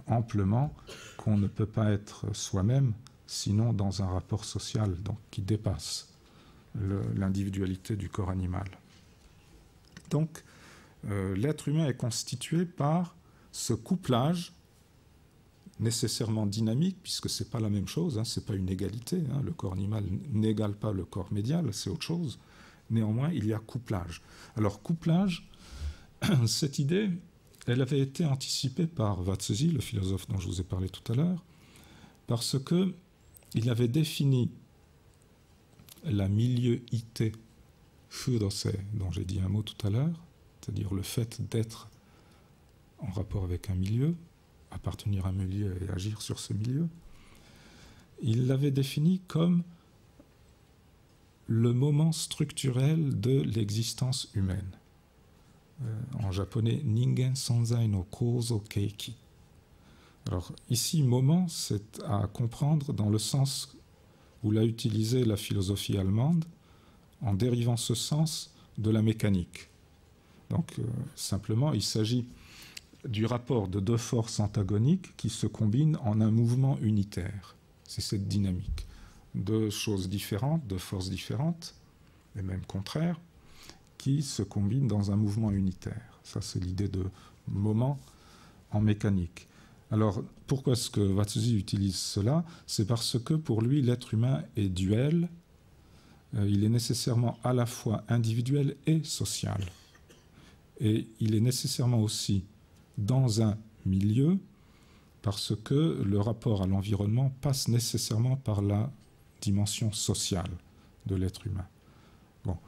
amplement qu'on ne peut pas être soi-même sinon dans un rapport social, donc qui dépasse l'individualité du corps animal. Donc, l'être humain est constitué par ce couplage nécessairement dynamique, puisque ce n'est pas la même chose, hein, ce n'est pas une égalité, hein, le corps animal n'égale pas le corps médial, c'est autre chose. Néanmoins, il y a couplage. Alors, couplage, cette idée, elle avait été anticipée par Watzezi, le philosophe dont je vous ai parlé tout à l'heure, parce qu'il avait défini la milieuité Führerse, dont j'ai dit un mot tout à l'heure, c'est-à-dire le fait d'être en rapport avec un milieu, appartenir à un milieu et agir sur ce milieu. Il l'avait défini comme le moment structurel de l'existence humaine. En japonais, Ningen Sanzai no Kouzo Keiki. Alors ici, moment, c'est à comprendre dans le sens où l'a utilisé la philosophie allemande, en dérivant ce sens de la mécanique. Donc simplement, il s'agit du rapport de deux forces antagoniques qui se combinent en un mouvement unitaire. C'est cette dynamique. Deux choses différentes, deux forces différentes, et même contraires, qui se combinent dans un mouvement unitaire. Ça, c'est l'idée de moment en mécanique. Alors, pourquoi est-ce que Watzezi utilise cela? C'est parce que pour lui, l'être humain est duel. Il est nécessairement à la fois individuel et social. Et il est nécessairement aussi dans un milieu parce que le rapport à l'environnement passe nécessairement par la dimension sociale de l'être humain. Bon,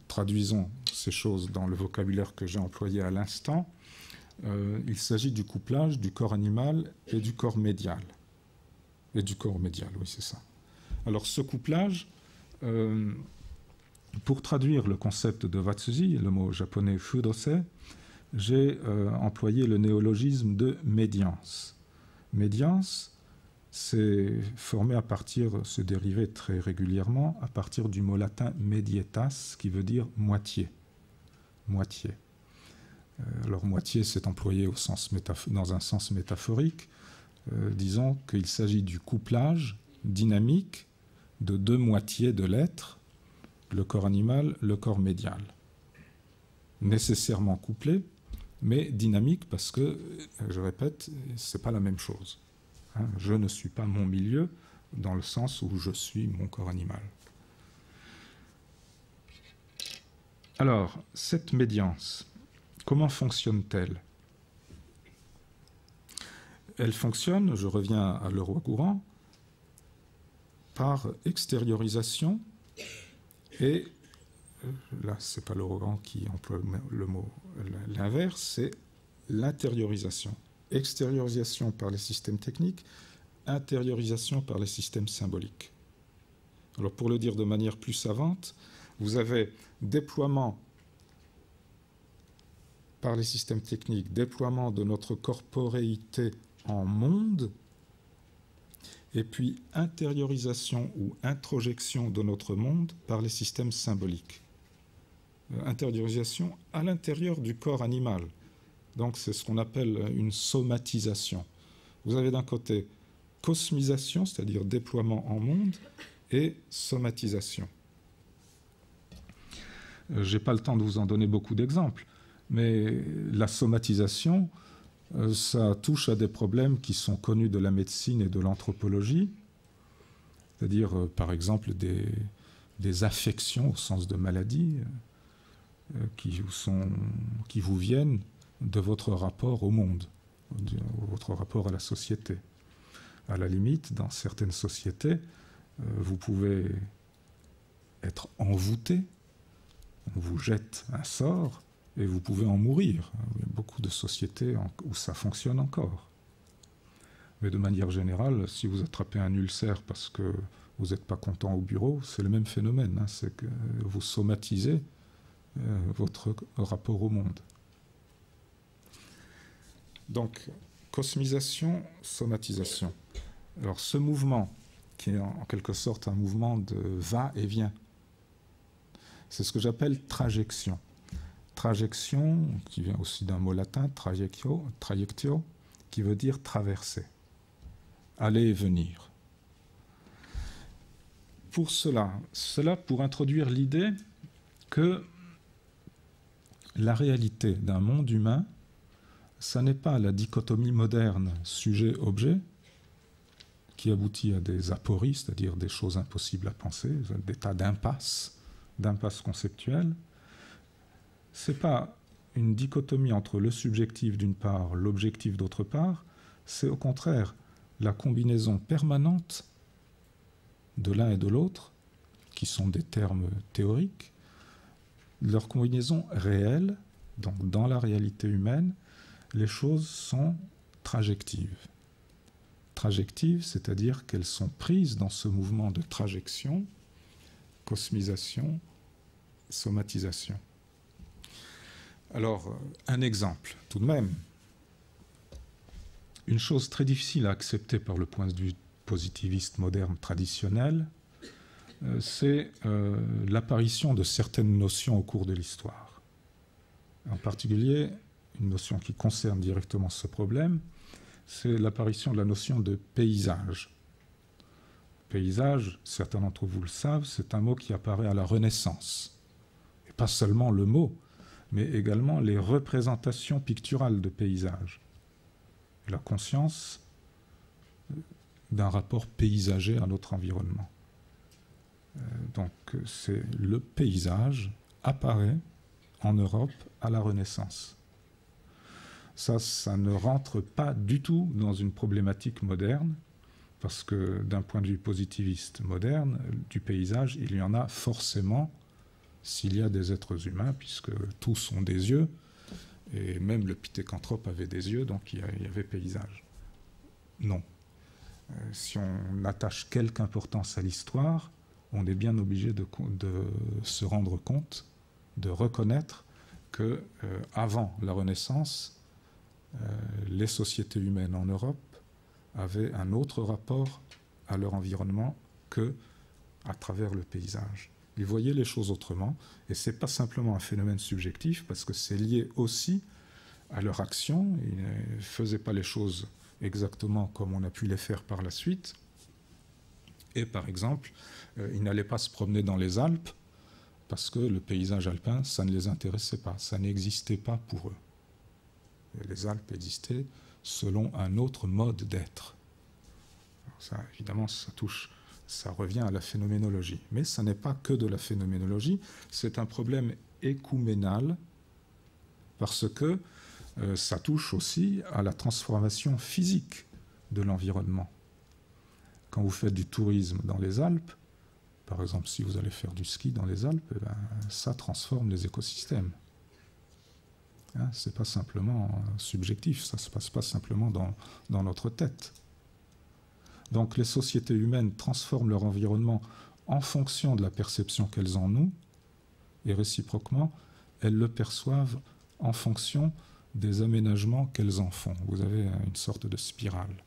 traduisons ces choses dans le vocabulaire que j'ai employé à l'instant. Il s'agit du couplage du corps animal et du corps médial. Et du corps médial, oui, c'est ça. Alors, ce couplage, pour traduire le concept de Watzezi, le mot japonais Führerse, j'ai employé le néologisme de médiance. Médiance, c'est formé à partir, c'est dérivé très régulièrement à partir du mot latin medietas, qui veut dire moitié. Moitié. Alors moitié, c'est employé au sens dans un sens métaphorique. Disons qu'il s'agit du couplage dynamique de deux moitiés de l'être, le corps animal, le corps médial. Nécessairement couplé, mais dynamique parce que, je répète, c'est pas la même chose. Hein, je ne suis pas mon milieu dans le sens où je suis mon corps animal. Alors, cette médiance, comment fonctionne-t-elle? Elle fonctionne, je reviens à l'euro courant, par extériorisation et là, ce n'est pas l'euro courant qui emploie le mot, l'inverse, c'est l'intériorisation. Extériorisation par les systèmes techniques, intériorisation par les systèmes symboliques. Alors pour le dire de manière plus savante, vous avez déploiement par les systèmes techniques, déploiement de notre corporéité en monde, et puis intériorisation ou introjection de notre monde par les systèmes symboliques. Intériorisation à l'intérieur du corps animal. Donc c'est ce qu'on appelle une somatisation. Vous avez d'un côté cosmisation, c'est-à-dire déploiement en monde, et somatisation. Je n'ai pas le temps de vous en donner beaucoup d'exemples, mais la somatisation, ça touche à des problèmes qui sont connus de la médecine et de l'anthropologie, c'est-à-dire par exemple des affections au sens de maladie qui vous viennent de votre rapport au monde, de votre rapport à la société. À la limite, dans certaines sociétés, vous pouvez être envoûté, on vous jette un sort et vous pouvez en mourir. Il y a beaucoup de sociétés où ça fonctionne encore. Mais de manière générale, si vous attrapez un ulcère parce que vous n'êtes pas content au bureau, c'est le même phénomène, hein, c'est que vous somatisez votre rapport au monde. Donc, cosmisation, somatisation. Alors, ce mouvement, qui est en quelque sorte un mouvement de va-et-vient, c'est ce que j'appelle trajection. Trajection, qui vient aussi d'un mot latin, trajectio, qui veut dire traverser, aller et venir. Pour cela pour introduire l'idée que la réalité d'un monde humain, ça n'est pas la dichotomie moderne sujet-objet qui aboutit à des apories, c'est-à-dire des choses impossibles à penser, des tas d'impasses conceptuelles. Ce n'est pas une dichotomie entre le subjectif d'une part, l'objectif d'autre part, c'est au contraire la combinaison permanente de l'un et de l'autre, qui sont des termes théoriques, leur combinaison réelle, donc dans la réalité humaine, les choses sont trajectives. Trajectives, c'est-à-dire qu'elles sont prises dans ce mouvement de trajection, cosmisation, somatisation. Alors, un exemple, tout de même. Une chose très difficile à accepter par le point de vue positiviste moderne traditionnel, c'est l'apparition de certaines notions au cours de l'histoire. En particulier, une notion qui concerne directement ce problème, c'est l'apparition de la notion de paysage. Paysage, certains d'entre vous le savent, c'est un mot qui apparaît à la Renaissance. Et pas seulement le mot, mais également les représentations picturales de paysage. La conscience d'un rapport paysager à notre environnement. Donc c'est le paysage apparaît en Europe à la Renaissance. Ça ne rentre pas du tout dans une problématique moderne, parce que d'un point de vue positiviste moderne, du paysage, il y en a forcément s'il y a des êtres humains, puisque tous ont des yeux, et même le pithécanthrope avait des yeux, donc il y avait paysage. Non. Si on attache quelque importance à l'histoire, on est bien obligé de se rendre compte, de reconnaître que avant la Renaissance, les sociétés humaines en Europe avaient un autre rapport à leur environnement que à travers le paysage. Ils voyaient les choses autrement, et ce n'est pas simplement un phénomène subjectif, parce que c'est lié aussi à leur action. Ils ne faisaient pas les choses exactement comme on a pu les faire par la suite. Et par exemple, ils n'allaient pas se promener dans les Alpes, parce que le paysage alpin, ça ne les intéressait pas, ça n'existait pas pour eux. Et les Alpes existaient selon un autre mode d'être. Ça, évidemment, ça revient à la phénoménologie. Mais ça n'est pas que de la phénoménologie, c'est un problème écuménal, parce que ça touche aussi à la transformation physique de l'environnement. Quand vous faites du tourisme dans les Alpes, par exemple, si vous allez faire du ski dans les Alpes, ça transforme les écosystèmes. Hein, ce n'est pas simplement subjectif, ça ne se passe pas simplement dans notre tête. Donc les sociétés humaines transforment leur environnement en fonction de la perception qu'elles en ont, et réciproquement, elles le perçoivent en fonction des aménagements qu'elles en font. Vous avez une sorte de spirale.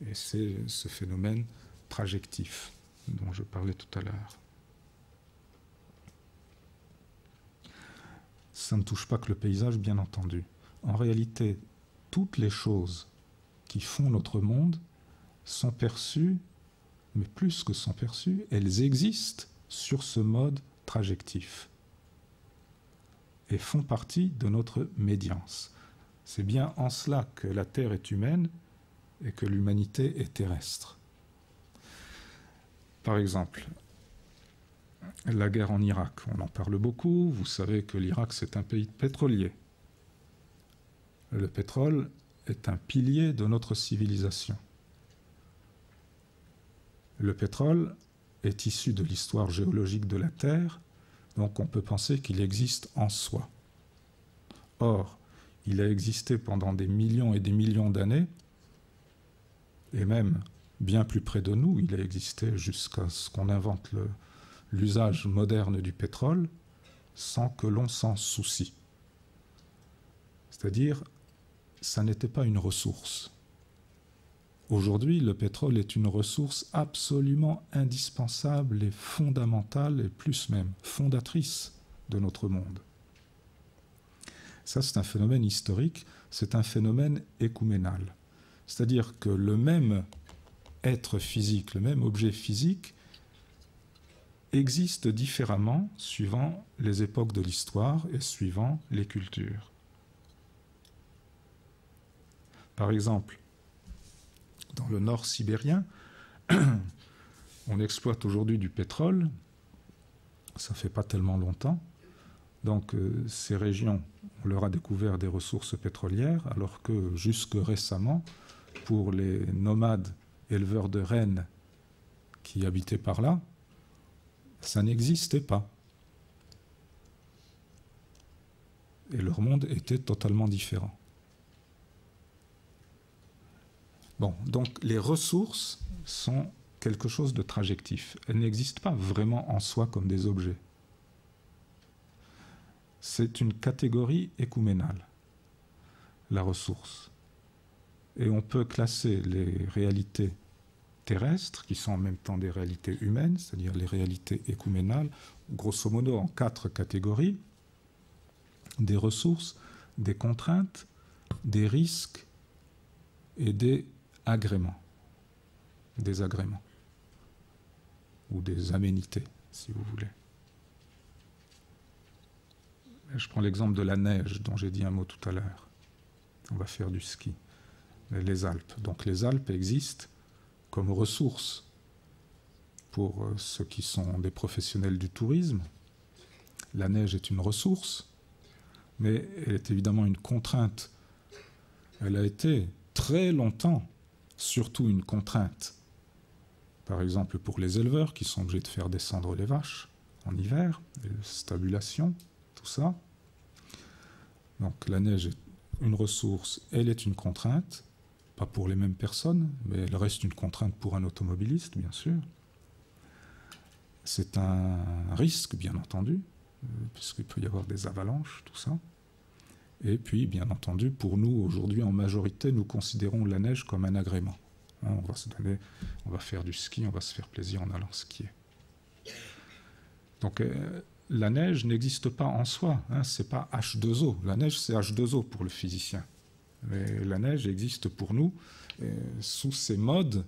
Et c'est ce phénomène trajectif dont je parlais tout à l'heure. Ça ne touche pas que le paysage, bien entendu. En réalité, toutes les choses qui font notre monde sont perçues, mais plus que sont perçues, elles existent sur ce mode trajectif et font partie de notre médiance. C'est bien en cela que la Terre est humaine et que l'humanité est terrestre. Par exemple, la guerre en Irak, on en parle beaucoup. Vous savez que l'Irak, c'est un pays pétrolier. Le pétrole est un pilier de notre civilisation. Le pétrole est issu de l'histoire géologique de la Terre, donc on peut penser qu'il existe en soi. Or, il a existé pendant des millions et des millions d'années, et même bien plus près de nous, il a existé jusqu'à ce qu'on invente l'usage moderne du pétrole, sans que l'on s'en soucie. C'est-à-dire, ça n'était pas une ressource. Aujourd'hui, le pétrole est une ressource absolument indispensable et fondamentale, et plus même fondatrice de notre monde. Ça, c'est un phénomène historique, c'est un phénomène écuménal. C'est-à-dire que le même être physique, le même objet physique, existent différemment suivant les époques de l'histoire et suivant les cultures. Par exemple, dans le nord sibérien, on exploite aujourd'hui du pétrole, ça ne fait pas tellement longtemps, donc ces régions, on leur a découvert des ressources pétrolières, alors que jusque récemment, pour les nomades éleveurs de rennes qui habitaient par là, ça n'existait pas. Et leur monde était totalement différent. Bon, donc les ressources sont quelque chose de trajectif. Elles n'existent pas vraiment en soi comme des objets. C'est une catégorie écuménale, la ressource. Et on peut classer les réalités terrestres, qui sont en même temps des réalités humaines, c'est-à-dire les réalités écuménales, grosso modo en 4 catégories: des ressources, des contraintes, des risques et des agréments. Des agréments. Ou des aménités, si vous voulez. Je prends l'exemple de la neige, dont j'ai dit un mot tout à l'heure. On va faire du ski. Les Alpes. Donc les Alpes existent comme ressources pour ceux qui sont des professionnels du tourisme. La neige est une ressource, mais elle est évidemment une contrainte. Elle a été très longtemps, surtout une contrainte. Par exemple pour les éleveurs qui sont obligés de faire descendre les vaches en hiver, les stabulations, tout ça. Donc la neige est une ressource, elle est une contrainte, pas pour les mêmes personnes, mais elle reste une contrainte pour un automobiliste, bien sûr. C'est un risque, bien entendu, puisqu'il peut y avoir des avalanches, tout ça. Et puis, bien entendu, pour nous, aujourd'hui, en majorité, nous considérons la neige comme un agrément. On va se donner, on va faire du ski, on va se faire plaisir en allant skier. Donc, la neige n'existe pas en soi, hein, c'est pas H2O. La neige, c'est H2O pour le physicien. Mais la neige existe pour nous sous ces modes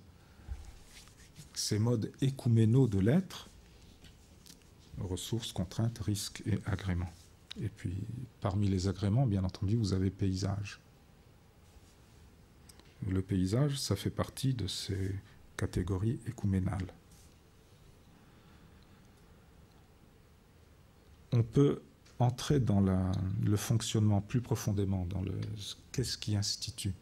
écuménaux de l'être: ressources, contraintes, risques et agréments. Et puis, parmi les agréments, bien entendu, vous avez paysage. Le paysage, ça fait partie de ces catégories écuménales. On peut entrer dans le fonctionnement plus profondément, dans qu'est-ce qui institue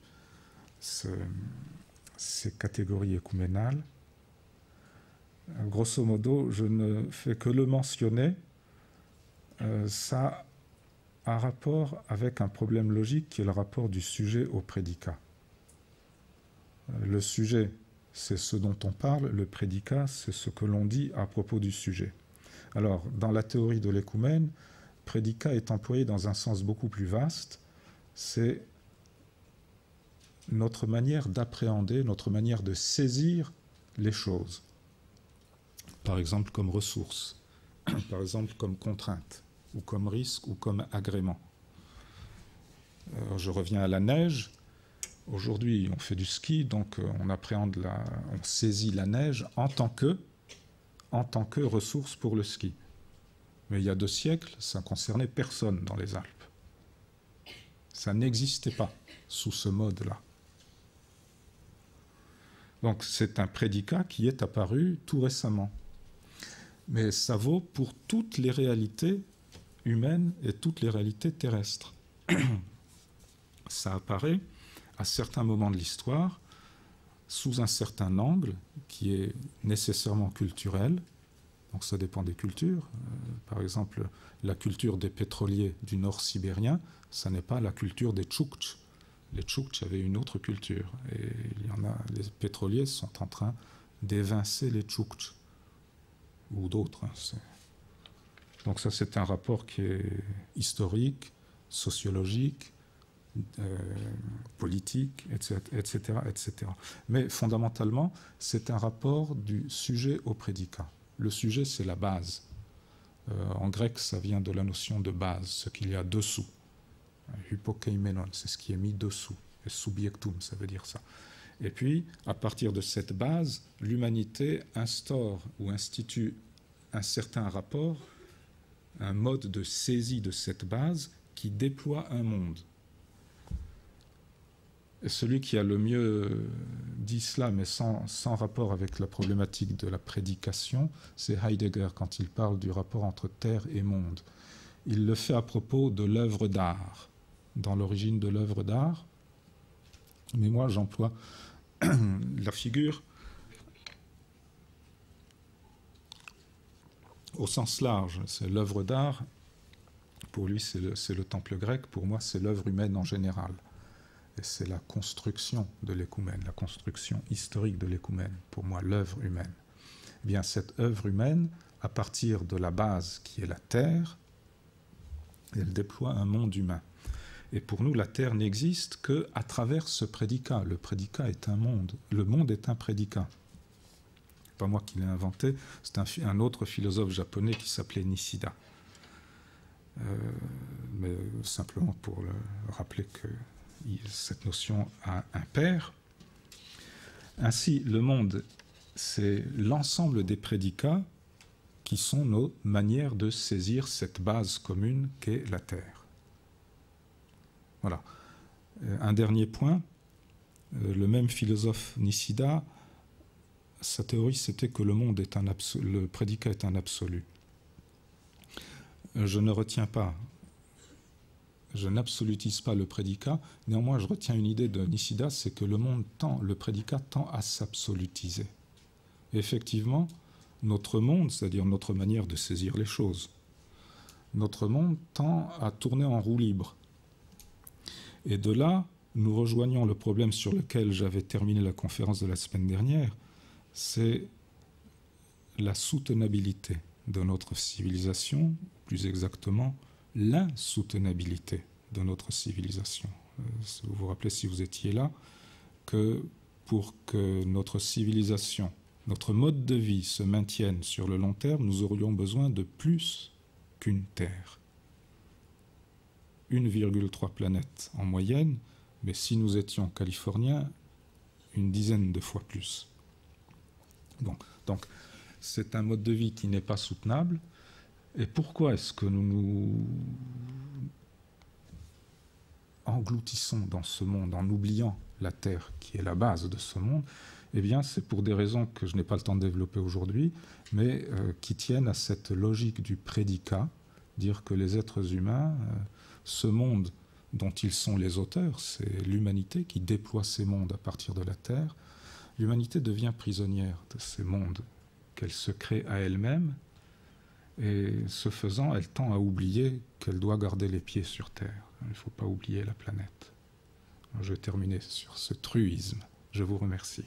ces catégories écuménales. Grosso modo, je ne fais que le mentionner, ça a un rapport avec un problème logique qui est le rapport du sujet au prédicat. Le sujet, c'est ce dont on parle, le prédicat, c'est ce que l'on dit à propos du sujet. Alors, dans la théorie de l'écoumène, prédicat est employé dans un sens beaucoup plus vaste, c'est notre manière d'appréhender, notre manière de saisir les choses. Par exemple, comme ressource, par exemple, comme contrainte, ou comme risque, ou comme agrément. Alors, je reviens à la neige. Aujourd'hui, on fait du ski, donc on appréhende, on saisit la neige en tant que ressource pour le ski. Mais il y a 2 siècles, ça ne concernait personne dans les Alpes. Ça n'existait pas sous ce mode-là. Donc c'est un prédicat qui est apparu tout récemment. Mais ça vaut pour toutes les réalités humaines et toutes les réalités terrestres. Ça apparaît à certains moments de l'histoire sous un certain angle qui est nécessairement culturel. Donc ça dépend des cultures. Par exemple, la culture des pétroliers du nord sibérien, ça n'est pas la culture des Tchoukts. Les Tchoukts avaient une autre culture. Et les pétroliers sont en train d'évincer les Tchoukts. Ou d'autres. Donc ça, c'est un rapport qui est historique, sociologique, politique, etc., etc. Mais fondamentalement, c'est un rapport du sujet au prédicat. Le sujet, c'est la base. En grec, ça vient de la notion de base, ce qu'il y a dessous. Hypokeimenon, c'est ce qui est mis dessous. Et subjectum, ça veut dire ça. Et puis, à partir de cette base, l'humanité instaure ou institue un certain rapport, un mode de saisie de cette base qui déploie un monde. Et celui qui a le mieux dit cela, mais sans rapport avec la problématique de la prédication, c'est Heidegger quand il parle du rapport entre terre et monde. Il le fait à propos de l'œuvre d'art, dans l'origine de l'œuvre d'art. Mais moi, j'emploie la figure au sens large. C'est l'œuvre d'art. Pour lui, c'est le temple grec. Pour moi, c'est l'œuvre humaine en général. Et c'est la construction de l'écoumène, la construction historique de l'écoumène. Pour moi, l'œuvre humaine. Eh bien, cette œuvre humaine, à partir de la base qui est la terre, elle déploie un monde humain. Et pour nous, la terre n'existe qu'à travers ce prédicat. Le prédicat est un monde. Le monde est un prédicat. Pas moi qui l'ai inventé, c'est un autre philosophe japonais qui s'appelait Nishida. Mais simplement pour rappeler que cette notion a un père. Ainsi, le monde, c'est l'ensemble des prédicats qui sont nos manières de saisir cette base commune qu'est la terre. Voilà. Un dernier point, le même philosophe Nishida, sa théorie c'était que le monde est le prédicat est un absolu. Je ne retiens pas, je n'absolutise pas le prédicat, néanmoins je retiens une idée de Nishida, c'est que le prédicat tend à s'absolutiser. Et effectivement, notre monde, c'est-à-dire notre manière de saisir les choses, notre monde tend à tourner en roue libre. Et de là, nous rejoignons le problème sur lequel j'avais terminé la conférence de la semaine dernière, c'est la soutenabilité de notre civilisation, plus exactement l'insoutenabilité de notre civilisation. Vous vous rappelez, si vous étiez là, que pour que notre civilisation, notre mode de vie se maintienne sur le long terme, nous aurions besoin de plus qu'une Terre. 1,3 planètes en moyenne, mais si nous étions californiens, une dizaine de fois plus. Bon, donc, c'est un mode de vie qui n'est pas soutenable. Et pourquoi est-ce que nous nous engloutissons dans ce monde en oubliant la Terre, qui est la base de ce monde? Eh bien, c'est pour des raisons que je n'ai pas le temps de développer aujourd'hui, mais qui tiennent à cette logique du prédicat, dire que les êtres humains, ce monde dont ils sont les auteurs, c'est l'humanité qui déploie ces mondes à partir de la Terre. L'humanité devient prisonnière de ces mondes qu'elle se crée à elle-même, et ce faisant, elle tend à oublier qu'elle doit garder les pieds sur Terre. Il ne faut pas oublier la planète. Je vais terminer sur ce truisme. Je vous remercie.